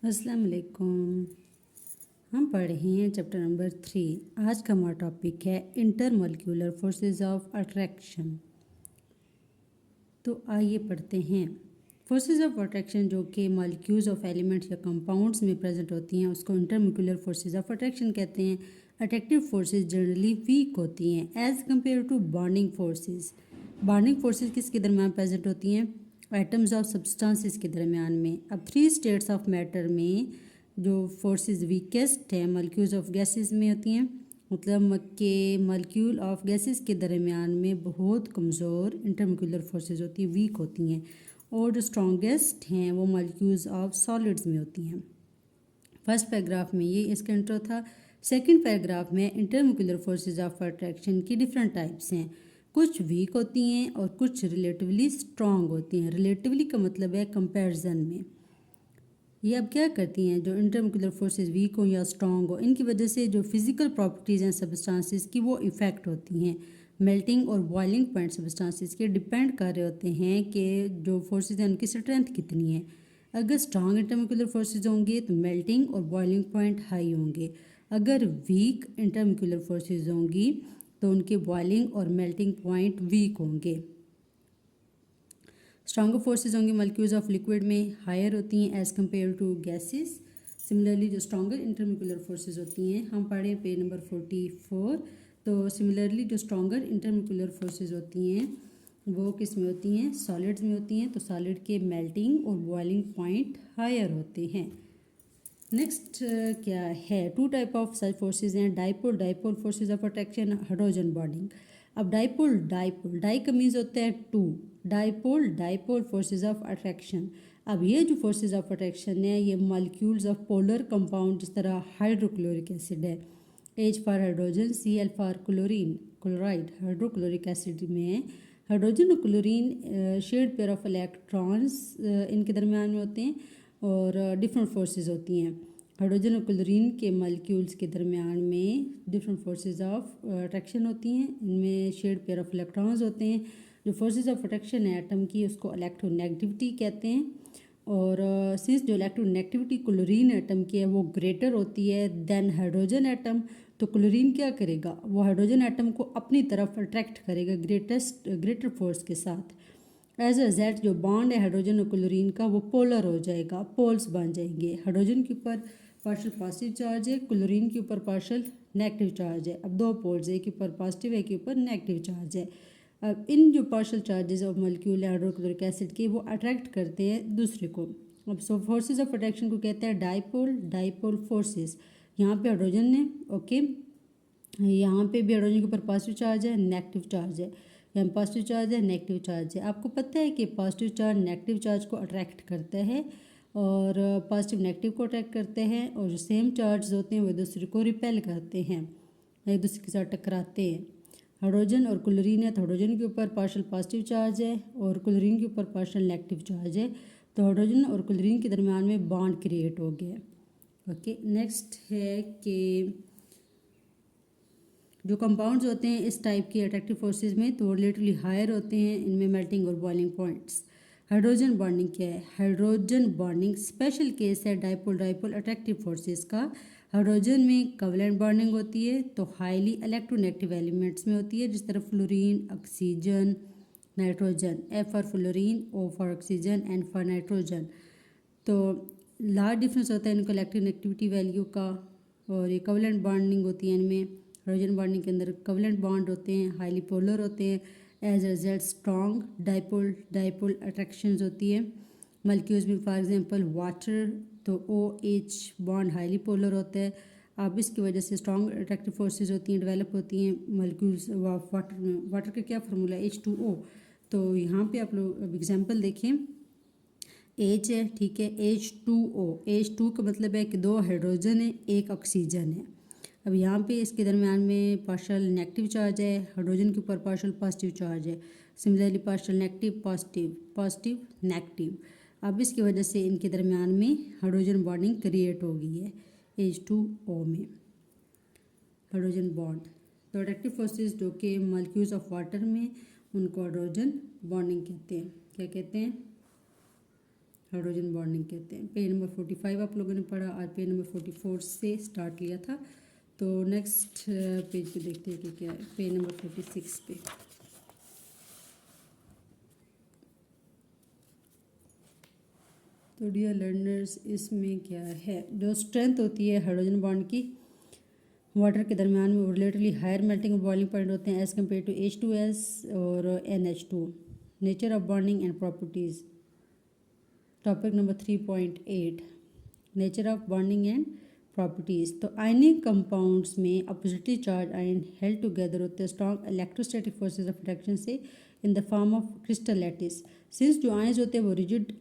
अस्सलाम वालेकुम। हम पढ़ रहे हैं चैप्टर नंबर 3। आज का हमारा टॉपिक है इंटरमोलिक्यूलर फोर्सेस ऑफ अट्रैक्शन। तो आइए पढ़ते हैं। फोर्सेस ऑफ अट्रैक्शन जो कि मॉलिक्यूल्स ऑफ एलिमेंट्स या कंपाउंड्स में प्रेजेंट होती हैं उसको इंटरमोलिक्यूलर फोर्सेस ऑफ अट्रैक्शन कहते हैं। अट्रैक्टिव फोर्सेस जनरली वीक होती हैं as compared to bonding forces. Bonding forces किसके दरमियान प्रेजेंट होती हैं? एटम्स ऑफ सब्सटेंसेस के दरमियान में। अब 3 स्टेट्स ऑफ मैटर में जो फोर्सेस वीकेस्ट है मॉलिक्यूल्स ऑफ गैसेस में होती हैं, मतलब के मॉलिक्यूल ऑफ गैसेस के दरमियान में बहुत कमज़ोर इंटरमोलिक्यूलर फोर्सेस होती हैं, वीक होती हैं। और जो स्ट्रॉन्गेस्ट हैं वो मॉलिक्यूल्स ऑफ सॉलिड्स में होती हैं। फर्स्ट पैराग्राफ में ये इसका इंट्रो था। सेकंड पैराग्राफ में इंटरमोलिक्यूलर फोर्सेस ऑफ अट्रैक्शन की डिफरेंट टाइप्स हैं। कुछ वीक होती हैं और कुछ रिलेटिवली स्ट्रॉन्ग होती हैं। रिलेटिवली का मतलब है कंपैरिजन में। ये अब क्या करती हैं? जो इंटरमोलिक्यूलर फोर्सेस वीक हो या स्ट्रॉन्ग हो, इनकी वजह से जो फिजिकल प्रॉपर्टीज़ हैं सब्सटेंसेस की वो इफ़ेक्ट होती हैं। मेल्टिंग और बॉइलिंग पॉइंट सब्सटेंसेस के डिपेंड कर रहे होते हैं कि जो फोर्सेस हैं उनकी स्ट्रेंथ कितनी है। अगर स्ट्रॉन्ग इंटरमोलिक्यूलर फोर्सेस होंगे तो मेल्टिंग और बॉइलिंग पॉइंट हाई होंगे। अगर वीक इंटरमोलिक्यूलर फोर्सेस होंगी तो उनके बॉइलिंग और मेल्टिंग पॉइंट वीक होंगे। स्ट्रॉन्गर फोर्सेज होंगी मॉलिक्यूल्स ऑफ लिक्विड में हायर होती हैं as compare to gases. Similarly जो स्ट्रॉन्गर इंटरमोलिक्यूलर फोर्सेज होती हैं, हम पढ़े पेज नंबर 44। तो सिमिलरली जो स्ट्रॉन्गर इंटरमोलिक्यूलर फोर्सेज होती हैं वो किस में होती हैं? सॉलिड्स में होती हैं। तो सॉलिड के मेल्टिंग और बॉइलिंग पॉइंट हायर होते हैं। नेक्स्ट क्या है? 2 टाइप ऑफ सच फोर्सेज हैं। Dipole forces of attraction, hydrogen bonding. अब डाई का मीन्स होता है 2। Dipole forces of attraction. अब ये जो फोर्सेज ऑफ अट्रैक्शन है ये मॉलिक्यूल्स ऑफ पोलर कंपाउंड जिस तरह हाइड्रोक्लोरिक एसिड है, H for hydrogen, Cl for chloride hydrochloric acid में हाइड्रोजन और chlorine shared pair of electrons इनके दरमियान में होते हैं और डिफरेंट फोर्सेस होती हैं। हाइड्रोजन और क्लोरीन के मॉलिक्यूल्स के दरमियान में डिफरेंट फोर्सेस ऑफ अट्रैक्शन होती हैं। इनमें शेयर्ड पेयर ऑफ इलेक्ट्रॉन्स होते हैं। जो फोर्सेस ऑफ अट्रैक्शन है एटम की उसको इलेक्ट्रोनेगेटिविटी कहते हैं। और सिंस जो इलेक्ट्रोनेगेटिविटी क्लोरीन एटम की है वो ग्रेटर होती है देन हाइड्रोजन एटम, तो क्लोरीन क्या करेगा? वो हाइड्रोजन एटम को अपनी तरफ अट्रैक्ट करेगा ग्रेटर फोर्स के साथ। एज अ रिजल्ट जो बॉन्ड है हाइड्रोजन और क्लोरीन का वो पोलर हो जाएगा, पोल्स बन जाएंगे। हाइड्रोजन के ऊपर पार्शियल पॉजिटिव चार्ज है, क्लोरीन के ऊपर पार्शियल नेगेटिव चार्ज है। अब 2 पोल्स है, एक के ऊपर पॉजिटिव है, एक के ऊपर नेगेटिव चार्ज है। अब इन जो partial charges of molecule hydrochloric acid के वो अट्रैक्ट करते हैं दूसरे को। अब सो फोर्सेज ऑफ अट्रैक्शन को कहते हैं डाइपोल फोर्सेस। यहाँ पे हाइड्रोजन है, ओके, यहाँ पे भी हाइड्रोजन के ऊपर पॉजिटिव चार्ज है, नेगेटिव चार्ज है। यहाँ पॉजिटिव चार्ज है, नेगेटिव चार्ज है। आपको पता है कि पॉजिटिव चार्ज नेगेटिव चार्ज को अट्रैक्ट करता है और पॉजिटिव नेगेटिव को अट्रैक्ट करते हैं, और जो सेम चार्ज होते हैं वो दूसरे को रिपेल करते हैं, एक दूसरे के साथ टकराते हैं। हाइड्रोजन और क्लोरीन है तो हाइड्रोजन के ऊपर पार्शियल पॉजिटिव चार्ज है और क्लोरीन के ऊपर पार्शियल नेगेटिव चार्ज है। तो हाइड्रोजन और क्लोरीन के दरमियान में बॉन्ड क्रिएट हो गया। ओके, नेक्स्ट है कि जो कंपाउंड्स होते हैं इस टाइप के अट्रैक्टिव फोर्सेस में तो रिलेटिवली हायर होते हैं। इनमें मेल्टिंग और बॉइलिंग पॉइंट्स। हाइड्रोजन बॉन्डिंग क्या है? हाइड्रोजन बॉन्डिंग स्पेशल केस है डाइपोल अट्रैक्टिव फोर्सेस का। हाइड्रोजन में कोवलेंट बॉन्डिंग होती है तो हाईली इलेक्ट्रोनेगेटिव एलिमेंट्स में होती है, जिस तरह fluorine, oxygen, nitrogen. F for fluorine, O for oxygen, N for nitrogen. तो लार्ज डिफरेंस होता है इनका इलेक्ट्रोनेगेटिविटी वैल्यू का। और ये कोवलेंट बॉन्डिंग होती है इनमें। हाइड्रोजन बॉन्डिंग के अंदर कोवलेंट बॉन्ड होते हैं, हाईली पोलर होते हैं। As a result strong dipole attractions होती है मॉलिक्यूल्स में। फॉर एग्जांपल वाटर, तो OH बॉन्ड हाईली पोलर होता है। अब इसकी वजह से स्ट्रॉन्ग अट्रैक्टिव फोर्सेस होती हैं, डेवलप होती हैं मॉलिक्यूल्स वाटर में। वाटर का क्या फार्मूला है? H2O। तो यहाँ पे आप लोग अब एग्जाम्पल देखें, H है, ठीक है, H2O। H2 का मतलब है कि 2 हाइड्रोजन है, 1 ऑक्सीजन है। अब यहाँ पे इसके दरमियान में पार्शियल नेगेटिव चार्ज है, हाइड्रोजन के ऊपर पार्शियल पॉजिटिव चार्ज है। Similarly partial negative positive negative. अब इसकी वजह से इनके दरमियान में हाइड्रोजन बॉन्डिंग क्रिएट हो गई है H2O में, हाइड्रोजन बॉन्ड। तो अट्रैक्टिव फोर्सेस जो कि मॉलिक्यूल्स ऑफ वाटर में उनको हाइड्रोजन बॉन्डिंग कहते हैं। क्या कहते हैं? हाइड्रोजन बॉन्डिंग कहते हैं। पेज नंबर 45 आप लोगों ने पढ़ा और पेज नंबर 44 से स्टार्ट लिया था। तो नेक्स्ट पेज पे देखते हैं कि क्या है, पेज नंबर 46 पे। तो डियर लर्नर्स, इसमें क्या है, जो स्ट्रेंथ होती है हाइड्रोजन बॉन्ड की वाटर के दरमियान में, वो रिलेटिवली हायर मेल्टिंग और बॉइलिंग पॉइंट होते हैं एज़ कम्पेयर टू H2S और NH2। Nature of bonding and properties, topic number 3.8, nature of bonding and properties. तो आयनिक कंपाउंड्स में oppositely charge ion held together होते हैं strong electrostatic forces of attraction से in the form of crystal lattice. Since जो ions होते हैं वो rigid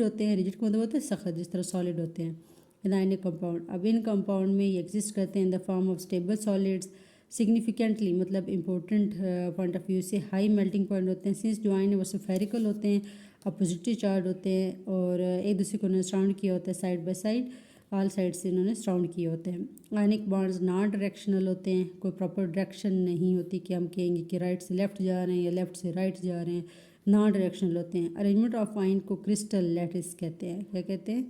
होते हैं, रिजिड का मतलब होता है सख्त, जिस तरह सॉलिड होते हैं इन आयनिक कंपाउंड। अब इन कंपाउंड में ये एग्जिस्ट करते हैं इन the form of stable solids. Significantly मतलब इंपॉर्टेंट पॉइंट ऑफ व्यू से हाई मेल्टिंग पॉइंट होते हैं, सिंस जो आयन है वो स्फेरिकल होते हैं, अपोजिटली चार्ज होते हैं और एक दूसरे को उन्होंने सराउंड किया होता है side by side, all side से इन्होंने सराउंड किए होते हैं। आयनिक बॉन्ड्स नॉन डायरेक्शनल होते हैं, कोई प्रॉपर डायरेक्शन नहीं होती कि हम कहेंगे कि राइट से लेफ्ट जा रहे हैं या लेफ्ट से राइट जा रहे हैं, नॉन डायरेक्शनल होते हैं। अरेंजमेंट ऑफ आयन को क्रिस्टल लैटिस कहते हैं। क्या कहते हैं?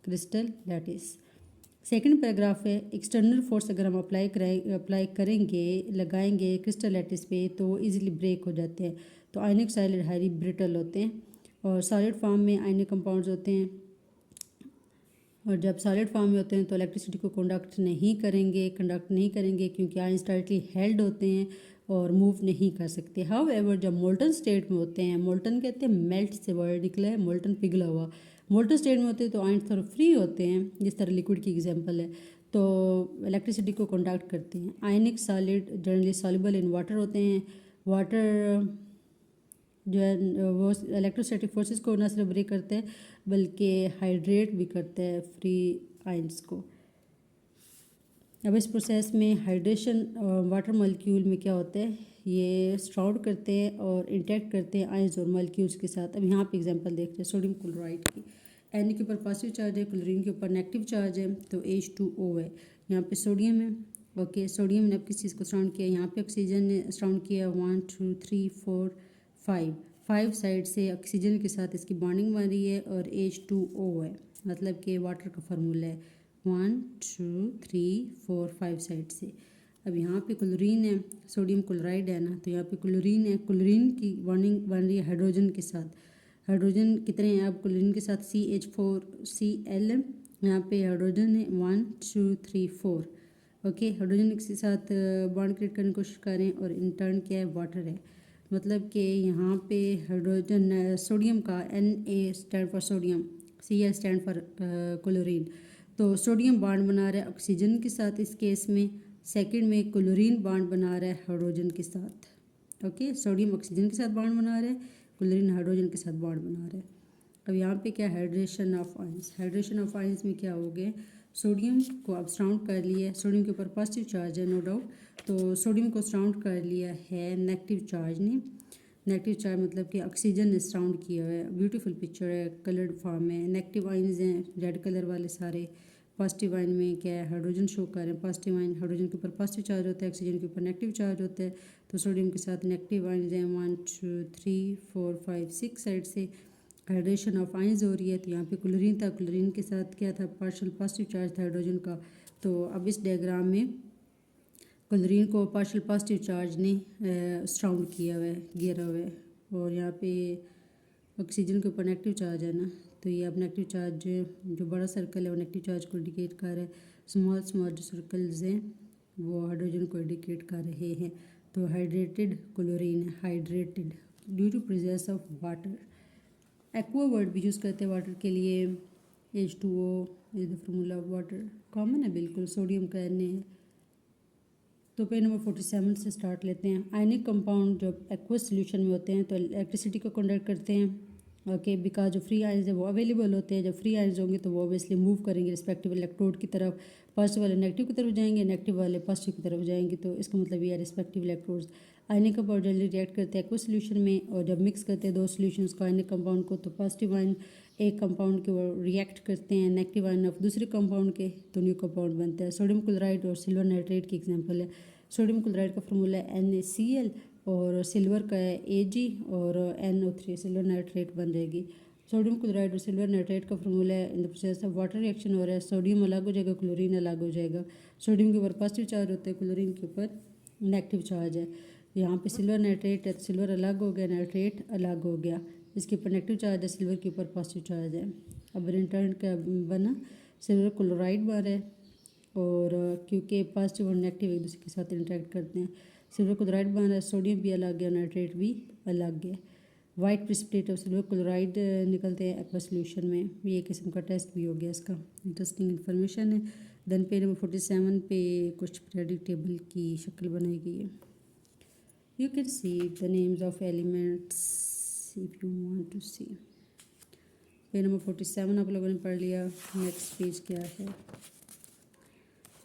Crystal lattice. सेकंड पैराग्राफ है, एक्सटर्नल फोर्स अगर हम अप्लाई करेंगे, लगाएंगे क्रिस्टल लैटिस पे तो इजीली ब्रेक हो जाते हैं। तो आयनिक सॉलिड हाईली ब्रिटल होते हैं और सॉलिड फॉर्म में आयनिक कंपाउंड्स होते हैं, और जब सॉलिड फॉर्म में होते हैं तो इलेक्ट्रिसिटी को कंडक्ट नहीं करेंगे क्योंकि आयंस टाइटली हेल्ड होते हैं और मूव नहीं कर सकते। हाउ एवर जब मोल्टन स्टेट में होते हैं, मोल्टन कहते हैं मेल्ट से वर्ड निकला है, मोल्टन पिघला हुआ, मोल्टन स्टेट में होते हैं तो आयंस थोड़ा फ्री होते हैं, जिस तरह लिक्विड की एग्जांपल है, तो इलेक्ट्रिसिटी को कंडक्ट करते हैं। आयनिक solid generally soluble in water होते हैं। वाटर जो है वो इलेक्ट्रोस्टैटिक फोर्सेस को न सिर्फ ब्रेक करते हैं बल्कि हाइड्रेट भी करते हैं फ्री आयंस को। अब इस प्रोसेस में हाइड्रेशन वाटर मॉलिक्यूल में क्या होता है, ये सराउंड करते हैं और इंटैक्ट करते हैं आयंस और मॉलिक्यूल्स के साथ। अब यहाँ पे एग्जांपल देखते हैं सोडियम क्लोराइड की। एन के ऊपर पॉजिटिव चार्ज है, क्लोरीन के ऊपर नेगेटिव चार्ज है, तो H2O है। यहाँ पे सोडियम है, ओके, सोडियम ने अब किस चीज़ को सराउंड किया, यहाँ पे ऑक्सीजन ने सराउंड किया 1 2 3 4 5 साइड से ऑक्सीजन के साथ इसकी बॉन्डिंग बन रही है और H2O है, मतलब कि वाटर का फार्मूला है 1 2 3 4 5 साइड से। अब यहाँ पे क्लोरीन है, सोडियम क्लोराइड है ना, तो यहाँ पे क्लोरीन है, क्लोरीन की बॉन्डिंग बन रही है हाइड्रोजन के साथ। हाइड्रोजन कितने हैं अब क्लोरीन के साथ, CH4Cl, यहाँ पे हाइड्रोजन है 1 2 3 4, ओके। हाइड्रोजन के साथ बॉन्ड क्रिएट करने की कोशिश करें और इन टर्न क्या है, वाटर है, मतलब कि यहाँ पे हाइड्रोजन सोडियम का Na stand for sodium, Cl stand for chlorine, तो सोडियम बॉन्ड बना रहा है ऑक्सीजन के साथ इस केस में। सेकंड में क्लोरीन बॉन्ड बना रहा है हाइड्रोजन के साथ, ओके। सोडियम ऑक्सीजन के साथ बॉन्ड बना रहा है, क्लोरीन हाइड्रोजन के साथ बॉन्ड बना रहा है। अब यहाँ पे क्या, hydration of ions. Hydration of ions में क्या हो गया, सोडियम को अब सराउंड कर लिया है, सोडियम के ऊपर पॉजिटिव चार्ज है नो डाउट, तो सोडियम को सराउंड कर लिया है नेगेटिव चार्ज ने। नेगेटिव चार्ज मतलब कि ऑक्सीजन ने सराउंड किया हुआ है। ब्यूटीफुल पिक्चर है, कलर्ड फॉर्म में। नेगेटिव आयंस हैं रेड कलर वाले सारे, पॉजिटिव आयन में क्या है, हाइड्रोजन शो कर रहे हैं। पॉजिटिव आयन हाइड्रोजन के ऊपर पॉजिटिव चार्ज होता है, ऑक्सीजन के ऊपर नेगेटिव चार्ज होता है, तो सोडियम के साथ नेगेटिव आयंस हैं 1 2 3 4 5 6 साइड से हाइड्रेशन ऑफ आयंस हो रही है। तो यहाँ पे क्लोरीन था, क्लोरीन के साथ क्या था, पार्शियल पॉजिटिव चार्ज था हाइड्रोजन का। तो अब इस डायग्राम में क्लोरीन को पार्शियल पॉजिटिव चार्ज ने सराउंड किया हुआ है, घेरा हुआ है, और यहाँ पे ऑक्सीजन के ऊपर नेगेटिव चार्ज है ना, तो ये अब नेगेटिव चार्ज जो बड़ा सर्कल है वो नेगेटिव चार्ज को इंडिकेट कर रहा है, स्मॉल जो सर्कल्स हैं वो हाइड्रोजन को इंडिकेट कर रहे हैं। तो हाइड्रेटेड क्लोरीन है, hydrated due to presence of water. Aqua word भी यूज़ करते हैं वाटर के लिए, H2O is the formula of water, common है बिल्कुल, सोडियम का Na है। तो पेज नंबर 47 से स्टार्ट लेते हैं। आयनिक कंपाउंड जब एक्वस सोल्यूशन में होते हैं तो इलेक्ट्रिसिटी को कंडक्ट करते हैं, ओके, बिकॉज जो फ्री आयंस है वो अवेलेबल होते हैं। जब फ्री आयंस होंगे तो वो ऑब्वियसली मूव करेंगे रिस्पेक्टिव इलेक्ट्रोड की तरफ, पॉजिटिव वाले नेगेटिव की तरफ जाएंगे, नेगेटिव वाले पॉजिटिव की तरफ जाएंगे, तो इसका मतलब ये है रिस्पेक्टिव इलेक्ट्रोड्स। आयनिक कंपाउंड जल्दी रिएक्ट करते हैं एक्वस सोल्यूशन में, और जब मिक्स करते हैं दो सोल्यूशंस को आयनिक कंपाउंड को, तो पॉजिटिव आयन एक कंपाउंड के वो रिएक्ट करते हैं नेगेटिव आयन ऑफ दूसरे कंपाउंड के, तो न्यू कंपाउंड बनता है। सोडियम क्लोराइड और सिल्वर नाइट्रेट की एग्जांपल है। सोडियम क्लोराइड का फॉर्मूला है NaCl और सिल्वर का है Ag और NO3, सिल्वर नाइट्रेट बन जाएगी। सोडियम क्लोराइड और सिल्वर नाइट्रेट का फार्मूला है। In the process of water reaction हो रहा है, सोडियम अलग हो जाएगा, क्लोरीन अलग हो जाएगा। सोडियम के ऊपर पॉजिटिव चार्ज होता है, क्लोरीन के ऊपर नेगेटिव चार्ज है। यहाँ पे सिल्वर नाइट्रेट है, सिल्वर अलग हो गया, नाइट्रेट अलग हो गया, इसके ऊपर नेगेटिव चार्ज है, सिल्वर के ऊपर पॉजिटिव चार्ज है। अब रिटर्न का बना सिल्वर क्लोराइड बन रहा है, और क्योंकि पॉजिटिव और नेगेटिव एक दूसरे के साथ इंटरेक्ट करते हैं, सिल्वर क्लोराइड बन रहा है, सोडियम भी अलग गया, नाइट्रेट भी अलग गया। White precipitate of silver chloride निकलते हैं एक्वा सोल्यूशन में। ये किस्म का टेस्ट भी हो गया इसका, इंटरेस्टिंग इन्फॉर्मेशन है। देन पेज नंबर 47 पे कुछ पीरियोडिक टेबल की शक्ल बनाई गई है। You can see the names of elements if you want to see. Page number 47 आप लोगों ने पढ़ लिया। नेक्स्ट पेज क्या है?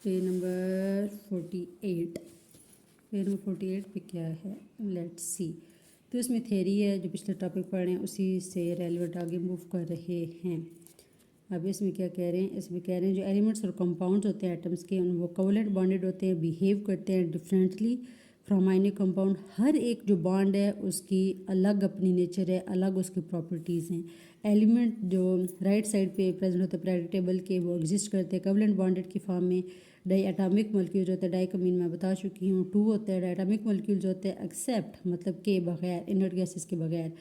Page number 48। पेज नंबर 48 पे क्या है, लेट्स सी। तो इसमें थ्योरी है, जो पिछले टॉपिक पढ़ रहे हैं उसी से रेलिवेंट आगे मूव कर रहे हैं। अब इसमें क्या कह रहे हैं? इसमें कह रहे हैं जो एलिमेंट्स और कंपाउंड्स होते हैं एटम्स के, वो कोवलेंट बॉन्डेड होते हैं, बिहेव करते हैं डिफरेंटली फ्रॉम आयनिक कंपाउंड। हर एक जो बॉन्ड है उसकी अलग अपनी नेचर है, अलग उसकी प्रॉपर्टीज़ हैं। एलिमेंट जो राइट साइड पे प्रेजेंट होते हैं पीरियोडिक टेबल के, वो एग्जिस्ट करते हैं कोवलेंट बॉन्डेड की फॉर्म में। डाई एटॉमिक मॉलिक्यूल्स होते हैं, डाई का मीन मैं बता चुकी हूँ, 2 होते हैं। डायटॉमिक मॉलिक्यूल्स होते हैं एक्सेप्ट मतलब के बगैर, इनर्ट गैसेस के बगैर।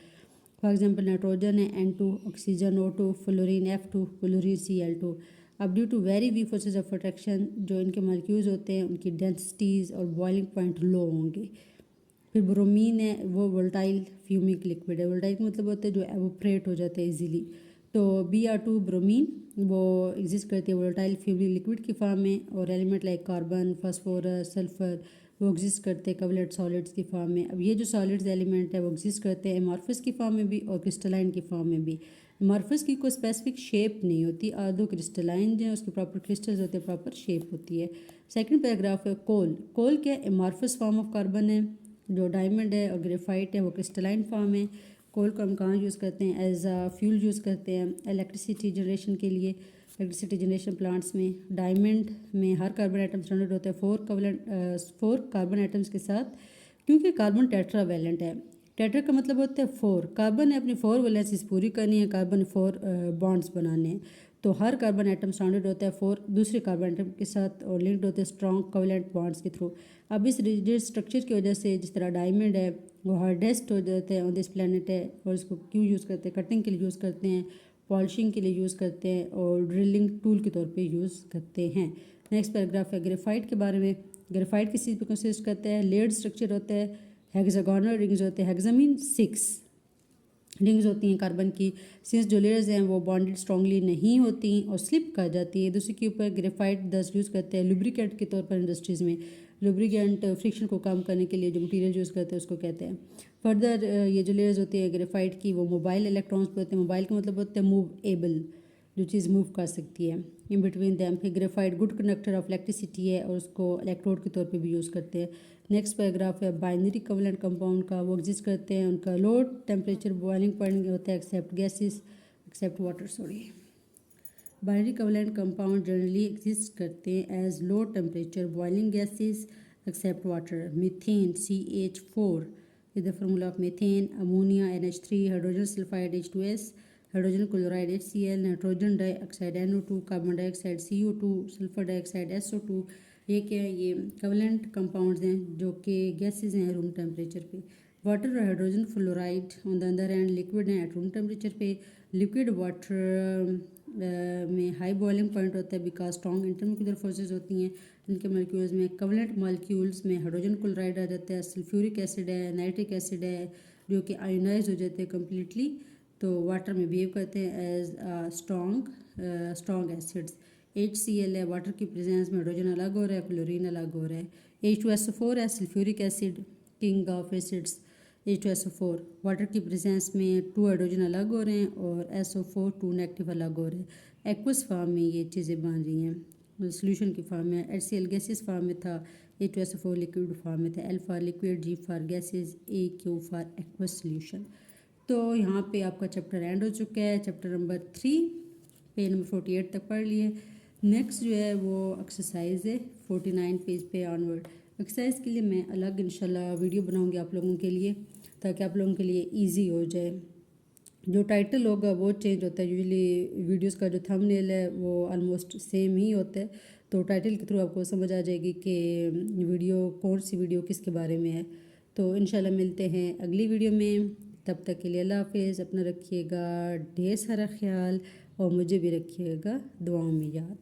फॉर एग्जांपल नाइट्रोजन है N2, oxygen O2, fluorine F2, chlorine Cl2। अब due to very weak forces of attraction जो इनके मॉलिक्यूल्स होते हैं उनकी डेंसिटीज़ और बॉइलिंग पॉइंट लो होंगे। फिर ब्रोमीन है, वो वोल्टाइल फ्यूमिक लिक्विड है। वोल्टाइल का मतलब होता है जो एवोपरेट हो जाता है इजीली। तो Br2 ब्रोमीन वो एग्जिस्ट करती है वोल्टाइल फ्यूमिक लिक्विड की फॉर्म में। और element like carbon, phosphorus, sulphur वो एग्जिस्ट करते हैं कोवलेंट सॉलिड्स की फॉर्म में। अब ये जो सॉलिड्स एलिमेंट है वो एग्जिस्ट करते हैं एमॉर्फस की फॉर्म में भी और क्रिस्टलाइन की फॉर्म में भी। एमॉर्फस की कोई स्पेसिफिक शेप नहीं होती, और दो क्रिस्टलाइन जो है उसके प्रॉपर क्रिस्टल्स होते हैं, प्रॉपर शेप होती है। सेकंड पैराग्राफ है कोल। कोल क्या है? एमॉर्फस फॉर्म ऑफ कार्बन है। जो डायमंड है और ग्रेफाइट है वो क्रिस्टलाइन फॉर्म है। कोल को हम कहाँ यूज़ करते हैं? एज अ फ्यूल यूज़ करते हैं इलेक्ट्रिसिटी जनरेशन के लिए, इलेक्ट्रिसिटी जनरेशन प्लांट्स में। डायमंड में हर कार्बन आइटम सराउंडेड होता है 4 कार्बन आइटम्स के साथ, क्योंकि कार्बन टेट्रावैलेंट है। टेट्रा का मतलब होता है 4। कार्बन ने अपनी 4 वैलेंसीज पूरी करनी है, कार्बन 4 बॉन्ड्स बनाने हैं। तो हर कार्बन आइटम सराउंडेड होता है 4 दूसरे कार्बन आइटम के साथ और लिंक्ड होते हैं स्ट्रॉन्ग कोवलेंट बॉन्ड्स के थ्रू। अब इस रिजिड स्ट्रक्चर की वजह से जिस तरह डायमंड है वो हार्डेस्ट हो जाते हैं ऑन दिस प्लेनेट है, और इसको क्यों यूज़ करते हैं? कटिंग के लिए यूज़ करते हैं, पॉलिशिंग के लिए यूज़ करते हैं और ड्रिलिंग टूल के तौर पे यूज़ करते हैं। नेक्स्ट पैराग्राफ है ग्रेफाइट के बारे में। ग्रेफाइट किस चीज़ पे कंसिस्ट करता है? लेयर्ड स्ट्रक्चर होता है, हेक्सागोनल रिंग्स होते हैं, हेक्सा मीन 6 रिंग्स होती हैं कार्बन की। सिंस जो लेयर्स हैं वो बॉन्डेड स्ट्रांगली नहीं होती और स्लिप कर जाती है दूसरे के ऊपर। ग्रेफाइट दस यूज़ करते हैं लुब्रिकेंट के तौर पर इंडस्ट्रीज़ में। लुब्रिकेंट फ्रिक्शन को कम करने के लिए जो मटेरियल यूज़ करते हैं उसको कहते हैं। फर्दर ये जो लेयर्स होती है ग्रेफाइट की वो मोबाइल इलेक्ट्रॉन्स पे होते हैं। मोबाइल का मतलब होता है मूवेबल, जो चीज़ मूव कर सकती है। इन बिटवीन दैम फिर graphite good conductor of electricity है और उसको इलेक्ट्रोड के तौर पे भी यूज़ करते हैं। नेक्स्ट पैराग्राफ है बाइनरी कोवलेंट कंपाउंड का। वो एग्जिस्ट करते हैं, उनका लो टेम्परेचर बॉइलिंग पॉइंट होता है except gases, except water sorry. Binary covalent compound generally exist करते हैं as low temperature boiling gases except water. Methane CH4 is the formula of methane, ammonia NH3, hydrogen sulfide H2S, hydrogen chloride HCl, nitrogen dioxide NO2, carbon dioxide CO2, sulphur dioxide SO2। ये क्या है? ये covalent compounds हैं जो कि gases हैं room temperature पे। Water और hydrogen fluoride on the other hand liquid हैं एट रूम टेम्परेचर पे। लिक्विड वाटर में हाई बॉइलिंग पॉइंट होता है बिकॉज स्ट्रॉन्ग इंटरमोलिकुलर फोर्सेज होती हैं इनके मॉलिक्यूल्स में। कोवलेंट मॉलिक्यूल्स में हाइड्रोजन क्लोराइड आ जाता है, सल्फ्यूरिक एसिड है, नाइट्रिक एसिड है, जो कि आयोनाइज हो जाते हैं कम्प्लीटली, तो वाटर में बिहेव करते हैं एज स्ट्रॉन्ग एसिड्स। HCl है, वाटर की प्रेजेंस में हाइड्रोजन अलग हो रहा है, क्लोरीन अलग हो रहा है। H2SO4 है, sulphuric acid, king of acids. H2SO4 water की प्रेजेंस में 2 हाइड्रोजन अलग हो रहे हैं और SO4 2 नेगेटिव अलग हो रहे हैं। एक्वस फॉर्म में ये चीज़ें बन रही हैं, सोल्यूशन की फॉर्म में। HCl गैसेस फॉर्म में था, H2SO4 लिक्विड फॉर्म में था। L for liquid, G for gases, AQ for aqueous solution. तो यहाँ पे आपका चैप्टर एंड हो चुका है, चैप्टर नंबर 3 पेज नंबर 48 तक पढ़ लिए। नेक्स्ट जो है वो एक्सरसाइज है 49 पेज पे ऑनवर्ड। एक्सरसाइज के लिए मैं अलग इंशाल्लाह वीडियो बनाऊंगी आप लोगों के लिए, ताकि आप लोगों के लिए इजी हो जाए। जो टाइटल होगा वो चेंज होता है। यूजुअली वीडियोस का जो थंबनेल है वो ऑलमोस्ट सेम ही होता है, तो टाइटल के थ्रू आपको समझ आ जाएगी कि वीडियो कौन सी वीडियो किसके बारे में है। तो इंशाल्लाह मिलते हैं अगली वीडियो में, तब तक के लिए अल्लाह हाफिज़। अपना रखिएगा ढेर सारा ख्याल और मुझे भी रखिएगा दुआओं में याद।